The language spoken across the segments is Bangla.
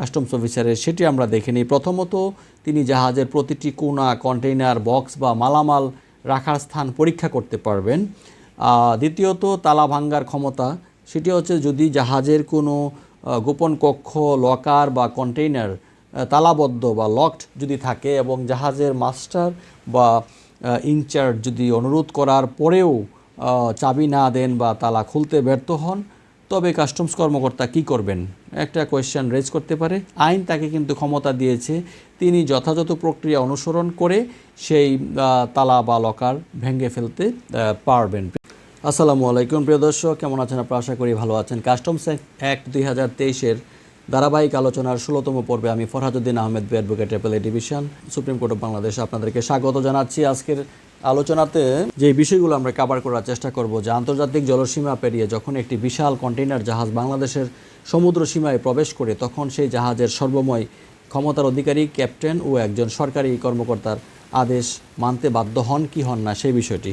কাস্টমস অফিসারের সেটি আমরা দেখে নিই। প্রথমত তিনি জাহাজের প্রতিটি কোণা, কন্টেইনার, বক্স বা মালামাল রাখার স্থান পরীক্ষা করতে পারবেন। দ্বিতীয়ত তালা ভাঙ্গার ক্ষমতা, সেটি হচ্ছে যদি জাহাজের কোনো গোপন কক্ষ, লকার বা কন্টেইনার তালাবদ্ধ বা লকড যদি থাকে এবং জাহাজের মাস্টার বা ইনচার্জ যদি অনুরোধ করার পরেও চাবি না দেন বা তালা খুলতে ব্যর্থ হন, তবে কাস্টমস কর্মকর্তা কি করবেন? একটা কোয়েশ্চেন রেজ করতে পারে। আইন তাকে কিন্তু ক্ষমতা দিয়েছে, তিনি যথাযথ প্রক্রিয়া অনুসরণ করে সেই তালা বা লকার ভেঙে ফেলতে পারবেন। আসসালামু আলাইকুম প্রিয় দর্শক, কেমন আছেন আপনারা? আশা করি ভালো আছেন। কাস্টমস অ্যাক্ট 2023-এর ধারাবাহিক আলোচনার 16তম পর্বে আমি Farhaduddin Ahmed, advocate, appellate division, supreme court of Bangladesh আপনাদেরকে স্বাগত জানাচ্ছি। আজকের আলোচনাতে যে বিষয়গুলো আমরা কভার করার চেষ্টা করব, যে আন্তর্জাতিক জলসীমা পেরিয়ে যখন একটি বিশাল কন্টেইনার জাহাজ বাংলাদেশের সমুদ্র সীমায় প্রবেশ করে, তখন সেই জাহাজের সর্বময় ক্ষমতার অধিকারী ক্যাপ্টেন ও একজন সরকারি কর্মকর্তার আদেশ মানতে বাধ্য হন কি হন না সেই বিষয়টি।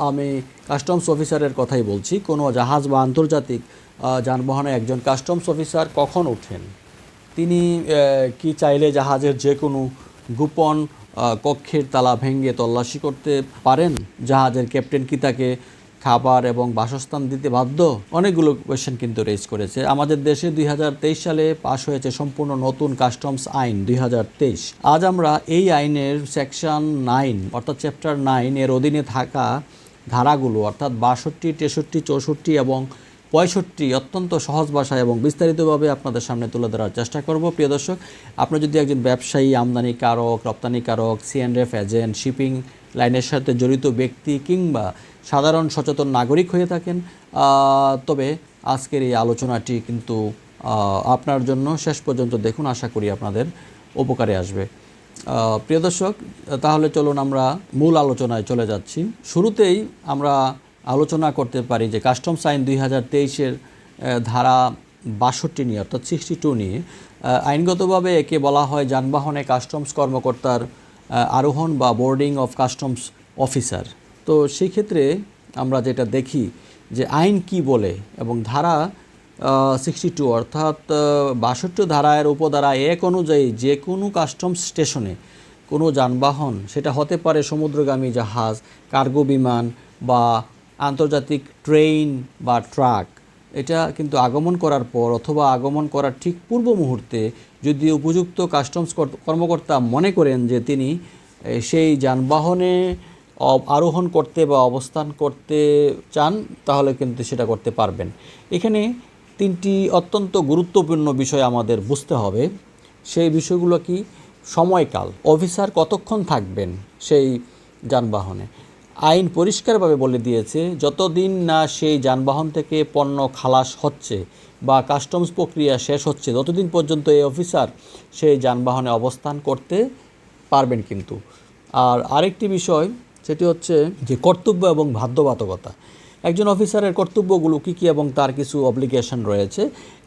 আমি কাস্টমস অফিসারের কথাই বলছি। কোনো জাহাজ বা আন্তর্জাতিক যানবাহনে একজন কাস্টমস অফিসার কখন ওঠেন? তিনি কি চাইলে জাহাজের যে কোনো গোপন কক্ষের তালা ভেঙে তল্লাশি করতে পারেন? জাহাজের ক্যাপ্টেন কি তাকে খাবার এবং বাসস্থান দিতে বাধ্য? অনেকগুলো কোয়েশ্চেন কিন্তু রেজ করেছে। আমাদের দেশে 2023 সালে পাশ হয়েছে সম্পূর্ণ নতুন কাস্টমস আইন 2023। আজ আমরা এই আইনের সেকশন 9 অর্থাৎ চ্যাপ্টার 9 এর অধীনে থাকা ধারাগুলো অর্থাৎ 62, 63, 64 এবং 65 অত্যন্ত সহজ ভাষায় এবং বিস্তারিতভাবে আপনাদের সামনে তুলে ধরার চেষ্টা করব। প্রিয় দর্শক, আপনি যদি একজন ব্যবসায়ী, আমদানিকারক, রপ্তানিকারক, C&F এজেন্ট, শিপিং লাইনের সাথে জড়িত ব্যক্তি কিংবা সাধারণ সচেতন নাগরিক হয়ে থাকেন, তবে আজকের এই আলোচনাটি কিন্তু আপনার জন্য শেষ পর্যন্ত দেখুন, আশা করি আপনাদের উপকারে আসবে। প্রিয় দর্শক, তাহলে চলুন আমরা মূল আলোচনায় চলে যাচ্ছি। শুরুতেই আমরা আলোচনা করতে পারি যে কাস্টমস আইন 2023-এর ধারা 62 নিয়ে অর্থাৎ 62 নিয়ে। আইনগতভাবে একে বলা হয় যানবাহনে কাস্টমস কর্মকর্তার আরোহণ বা বোর্ডিং অফ কাস্টমস অফিসার। তো সেই ক্ষেত্রে আমরা যেটা দেখি যে আইন কি বলে, এবং ধারা 62 অর্থাৎ 62 ধারার উপধারা 1 অনুযায়ী যে কোনো কাস্টমস স্টেশনে কোনো যানবাহন, সেটা হতে পারে সমুদ্রগামী জাহাজ, কার্গো বিমান বা আন্তর্জাতিক ট্রেন বা ট্রাক, এটা কিন্তু আগমন করার পর অথবা আগমন করার ঠিক পূর্ব মুহূর্তে যদি উপযুক্ত কাস্টমস কর্মকর্তা মনে করেন যে তিনি সেই যানবাহনে আরোহণ করতে বা অবস্থান করতে চান, তাহলে কিন্তু সেটা করতে পারবেন। এখানে 3টি অত্যন্ত গুরুত্বপূর্ণ বিষয় আমাদের বুঝতে হবে। সেই বিষয়গুলো কি? সময়কাল, অফিসার কতক্ষণ থাকবেন সেই যানবাহনে। আইন পরিষ্কারভাবে বলে দিয়েছে, যতদিন না সেই যানবাহন থেকে পণ্য খালাস হচ্ছে বা কাস্টমস প্রক্রিয়া শেষ হচ্ছে, ততদিন পর্যন্ত এই অফিসার সেই যানবাহনে অবস্থান করতে পারবেন কিন্তু। আর আরেকটি বিষয়, সেটি হচ্ছে যে কর্তব্য এবং বাধ্যবাধকতা। একজন অফিসারের কর্তব্যগুলো কী কী এবং তার কিছু অব্লিগেশন রয়েছে।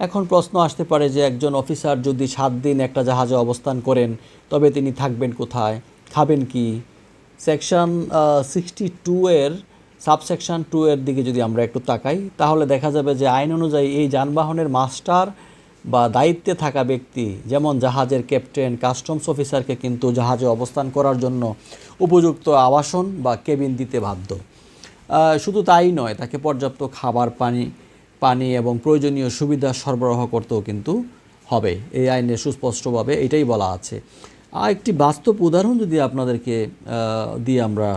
এখন প্রশ্ন আসতে পারে যে একজন অফিসার যদি 7 দিন একটা জাহাজে অবস্থান করেন, তবে তিনি থাকবেন কোথায়, খাবেন কি? সেকশন 62-এর সাবসেকশন 2 এর দিকে যদি আমরা একটু তাকাই, তাহলে দেখা যাবে যে আইন অনুযায়ী এই যানবাহনের মাস্টার বা দায়িত্বে থাকা ব্যক্তি, যেমন জাহাজের ক্যাপ্টেন, কাস্টমস অফিসারকে কিন্তু জাহাজে অবস্থান করার জন্য উপযুক্ত আবাসন বা কেবিন দিতে বাধ্য। শুধু তাই নয়, তাকে পর্যাপ্ত খাবার, পানি এবং প্রয়োজনীয় সুবিধা সরবরাহ করতেও কিন্তু হবে। এই আইনে সুস্পষ্টভাবে এটাই বলা আছে। একটি বাস্তব উদাহরণ যদি আপনাদেরকে দিয়ে আমরা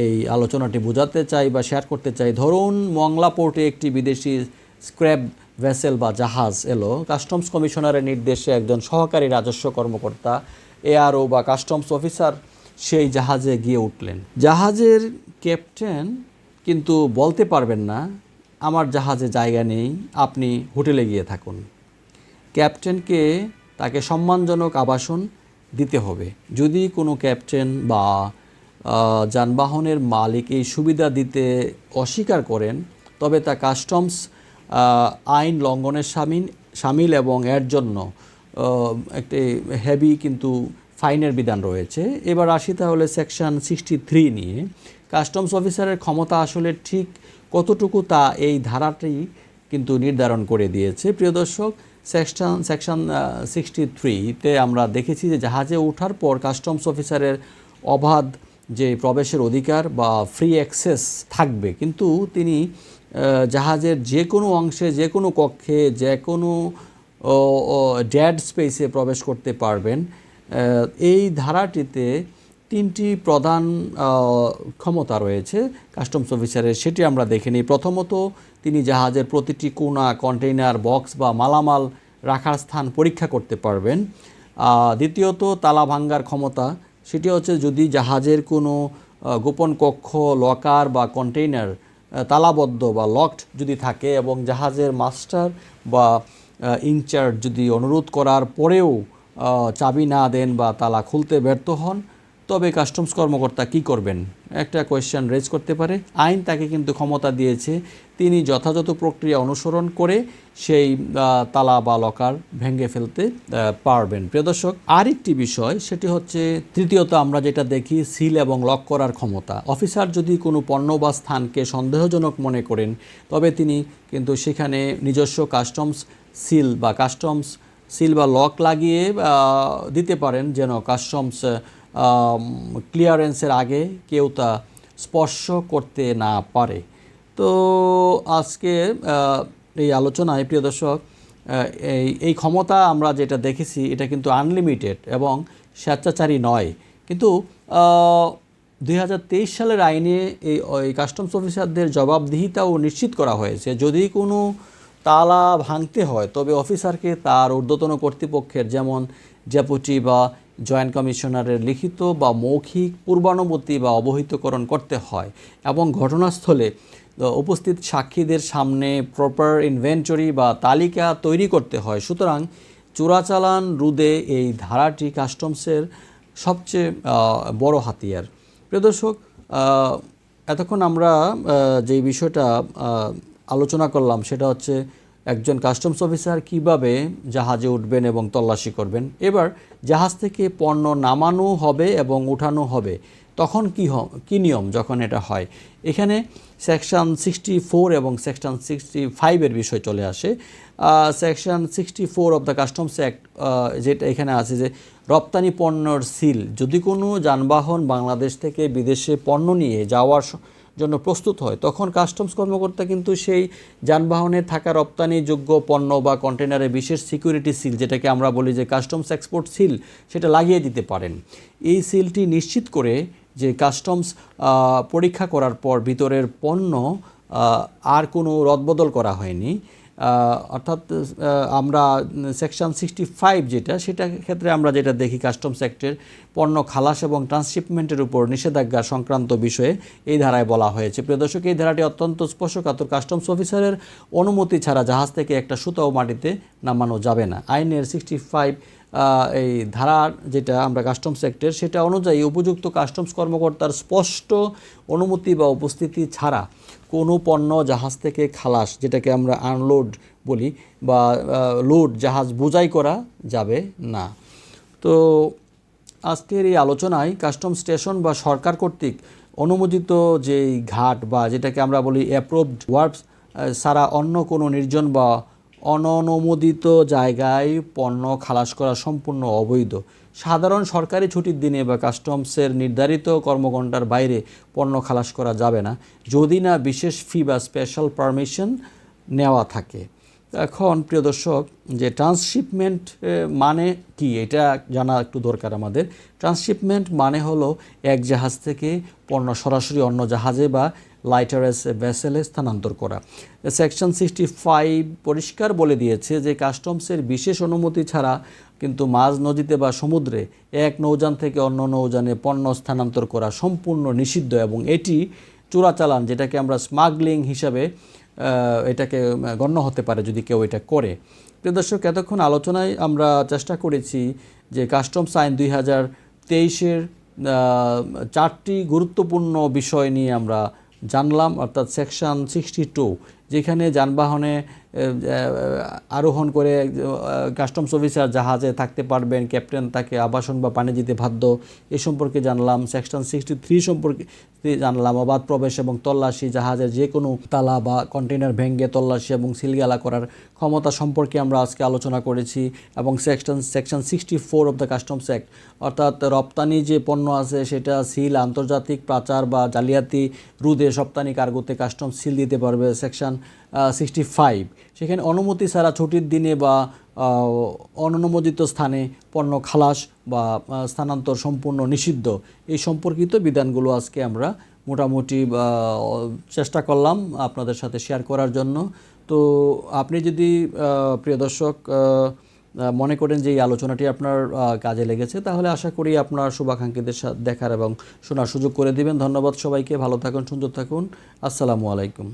এই আলোচনাটি বোঝাতে চাই বা শেয়ার করতে চাই, ধরুন মংলা পোর্টে একটি বিদেশি স্ক্র্যাপ ভেসেল বা জাহাজ এলো। কাস্টমস কমিশনারের নির্দেশে একজন সহকারী রাজস্ব কর্মকর্তা, ARO বা কাস্টমস অফিসার সেই জাহাজে গিয়ে উঠলেন। জাহাজের ক্যাপ্টেন কিন্তু বলতে পারবেন না আমার জাহাজে জায়গা নেই, আপনি হোটেলে গিয়ে থাকুন। ক্যাপ্টেনকে তাকে সম্মানজনক আবাসন দিতে হবে। যদি কোনো ক্যাপ্টেন বা যানবাহনের মালিক এই সুবিধা দিতে অস্বীকার করেন, তবে তা কাস্টমস আইন লঙ্ঘনের শামিল এবং এর জন্য একটি হেভি কিন্তু ফাইনের বিধান রয়েছে। এবার আসি তাহলে সেকশন 63 নিয়ে। কাস্টমস অফিসারের ক্ষমতা আসলে ঠিক কতটুকু তা এই ধারাটি কিন্তু নির্ধারণ করে দিয়েছে। প্রিয় দর্শক, সেকশন 63-তে আমরা দেখেছি যে জাহাজে ওঠার পর কাস্টমস অফিসারের অবাধ যে প্রবেশের অধিকার বা ফ্রি অ্যাক্সেস থাকবে, কিন্তু তিনি জাহাজের যে কোনো অংশে, যে কোনো কক্ষে, যে কোনো ডেড স্পেসে প্রবেশ করতে পারবেন। এই ধারাটিতে তিনটি প্রধান ক্ষমতা রয়েছে কাস্টমস অফিসারের, সেটি আমরা দেখে নিই। প্রথমত, তিনি জাহাজের প্রতিটি কোণা, কন্টেইনার, বক্স বা মালামাল রাখার স্থান পরীক্ষা করতে পারবেন। দ্বিতীয়ত, তালা ভাঙ্গার ক্ষমতা, সেটি হচ্ছে যদি জাহাজের কোনো গোপন কক্ষ, লকার বা কন্টেইনার তালাবদ্ধ বা লকড যদি থাকে এবং জাহাজের মাস্টার বা ইনচার্জ যদি অনুরোধ করার পরেও চাবি না দেন বা তালা খুলতে ব্যর্থ হন, তবে কাস্টমস কর্মকর্তা কি করবেন? একটা কোয়েশ্চেন রেজ করতে পারে। আইন তাকে কিন্তু ক্ষমতা দিয়েছে, তিনি যথাযথ প্রক্রিয়া অনুসরণ করে সেই তালা বা লকার ভেঙে ফেলতে পারবেন। প্রিয় দর্শক, আরেকটি বিষয়, সেটি হচ্ছে তৃতীয়ত আমরা যেটা দেখি, সিল এবং লক করার ক্ষমতা। অফিসার যদি কোনো পণ্য বা স্থানকে সন্দেহজনক মনে করেন, তবে তিনি কিন্তু সেখানে নিজস্ব কাস্টমস সিল বা লক লাগিয়ে দিতে পারেন, যেন কাস্টমস ক্লিয়ারেন্সের আগে কেউ তা স্পর্শ করতে না পারে। তো আজকে এই আলোচনায় প্রিয় দর্শক, এই ক্ষমতা আমরা যেটা দেখেছি এটা কিন্তু আনলিমিটেড এবং স্বেচ্ছাচারী নয়, কিন্তু 2023 সালের আইনে এই কাস্টমস অফিসারদের জবাবদিহিতাও নিশ্চিত করা হয়েছে। যদি কোনো তালা ভাঙতে হয়, তবে অফিসারকে তার ঊর্ধ্বতন কর্তৃপক্ষের, যেমন ডেপুটি বা জয়েন্ট কমিশনারের লিখিত বা মৌখিক পূর্বানুমতি বা অবহিতকরণ করতে হয় এবং ঘটনাস্থলে উপস্থিত সাক্ষীদের সামনে প্রপার ইনভেন্টরি বা তালিকা তৈরি করতে হয়। সুতরাং চোরাচালান রোধে এই ধারাটি কাস্টমসের সবচেয়ে বড় হাতিয়ার। প্রিয় দর্শক, এতক্ষণ আমরা যেই বিষয়টা আলোচনা করলাম সেটা হচ্ছে একজন কাস্টমস অফিসার কিভাবে জাহাজে উঠবেন এবং তল্লাশি করবেন। এবার জাহাজ থেকে পণ্য নামানো হবে এবং উঠানো হবে, তখন কি নিয়ম যখন এটা হয়? এখানে সেকশন 64 এবং সেকশন 65-এর বিষয় চলে আসে। Section 64 of the customs act, যেটা এখানে আছে যে রপ্তানি পণ্যর সিল, যদি কোনো যানবাহন বাংলাদেশ থেকে বিদেশে পণ্য নিয়ে যাওয়ার জন্য প্রস্তুত হয়, তখন কাস্টমস কর্মকর্তা কিন্তু সেই যানবাহনে থাকা রপ্তানিযোগ্য পণ্য বা কন্টেনারে বিশেষ সিকিউরিটি সিল, যেটাকে আমরা বলি যে কাস্টমস এক্সপোর্ট সিল, সেটা লাগিয়ে দিতে পারেন। এই সিলটি নিশ্চিত করে যে কাস্টমস পরীক্ষা করার পর ভিতরের পণ্য আর কোনো রদবদল করা হয়নি। অর্থাৎ আমরা সেকশন 65 সেটা ক্ষেত্রে আমরা যেটা দেখি, কাস্টমস অ্যাক্টের পণ্য খালাস এবং ট্রান্সশিপমেন্টের উপর নিষেধাজ্ঞা সংক্রান্ত বিষয়ে এই ধারায় বলা হয়েছে। প্রিয় দর্শক, এই ধারাটি অত্যন্ত স্পর্শকাতর। কাস্টমস অফিসারের অনুমতি ছাড়া জাহাজ থেকে একটা সুতাও মাটিতে নামানো যাবে না। আইনের 65 এই ধারার যেটা আমরা কাস্টমস অ্যাক্টের, সেটা অনুযায়ী উপযুক্ত কাস্টমস কর্মকর্তার স্পষ্ট অনুমতি বা উপস্থিতি ছাড়া কোনো পণ্য জাহাজ থেকে খালাস, যেটাকে আমরা আনলোড বলি, বা লোড জাহাজ বোঝাই করা যাবে না। তো আজকের এই আলোচনায় কাস্টম স্টেশন বা সরকার কর্তৃক অনুমোদিত যেই ঘাট বা যেটাকে আমরা বলি অ্যাপ্রুভড ওয়ার্কস ছাড়া অন্য কোনো নির্জন বা অননুমোদিত জায়গায় পণ্য খালাস করা সম্পূর্ণ অবৈধ। সাধারণ সরকারি ছুটির দিনে বা কাস্টমসের নির্ধারিত কর্মঘণ্টার বাইরে পণ্য খালাস করা যাবে না, যদি না বিশেষ ফি বা স্পেশাল পারমিশন নেওয়া থাকে। এখন প্রিয় দর্শক, যে ট্রান্সশিপমেন্ট মানে কি, এটা জানা একটু দরকার আমাদের। ট্রান্সশিপমেন্ট মানে হলো এক জাহাজ থেকে পণ্য সরাসরি অন্য জাহাজে বা লাইটারেস ভেসেলে স্থানান্তর করা। সেকশন 65 পরিষ্কার বলে দিয়েছে যে কাস্টমসের বিশেষ অনুমতি ছাড়া কিন্তু মাঝ নদীতে বা সমুদ্রে এক নৌযান থেকে অন্য নৌযানে পণ্য স্থানান্তর করা সম্পূর্ণ নিষিদ্ধ, এবং এটি চোরাচালান, যেটাকে আমরা স্মাগলিং হিসাবে এটাকে গণ্য হতে পারে যদি কেউ এটা করে। প্রিয় দর্শক, এতক্ষণ আলোচনায় আমরা চেষ্টা করেছি যে কাস্টমস আইন 2023-এর 4টি গুরুত্বপূর্ণ বিষয় নিয়ে আমরা জানলাম, অর্থাৎ সেকশন 62 যেখানে যানবাহনে আরোহণ করে কাস্টমস অফিসার জাহাজে থাকতে পারবেন, ক্যাপ্টেন তাকে আবাসন বা পানি দিতে বাধ্য, এ সম্পর্কে জানলাম। সেকশন 63 সম্পর্কে জানলাম, অবাধ প্রবেশ এবং তল্লাশি, জাহাজের যে কোনো তালা বা কন্টেইনার ভেঙে তল্লাশি এবং সিলগালা করার ক্ষমতা সম্পর্কে আমরা আজকে আলোচনা করেছি। এবং section 64 of the customs act, অর্থাৎ রপ্তানি যে পণ্য আছে সেটা সিল আন্তর্জাতিক পাচার বা জালিয়াতি রোধে রপ্তানি কার্গোতে কাস্টমস সিল দিতে পারবে। সেকশন 65, সেখানে অনুমতি ছাড়া ছুটির দিনে বা অননুমোদিত স্থানে পণ্য খালাস বা স্থানান্তর সম্পূর্ণ নিষিদ্ধ। এই সম্পর্কিত বিধানগুলো আজকে আমরা মোটামুটি চেষ্টা করলাম আপনাদের সাথে শেয়ার করার জন্য। তো আপনি যদি প্রিয় দর্শক মনে করেন যে এই আলোচনাটি আপনার কাজে লেগেছে, তাহলে আশা করি আপনার শুভাকাঙ্ক্ষীদের সাথে দেখার এবং শোনার সুযোগ করে দিবেন। ধন্যবাদ সবাইকে, ভালো থাকুন, সুন্দর থাকুন, আসসালামু আলাইকুম।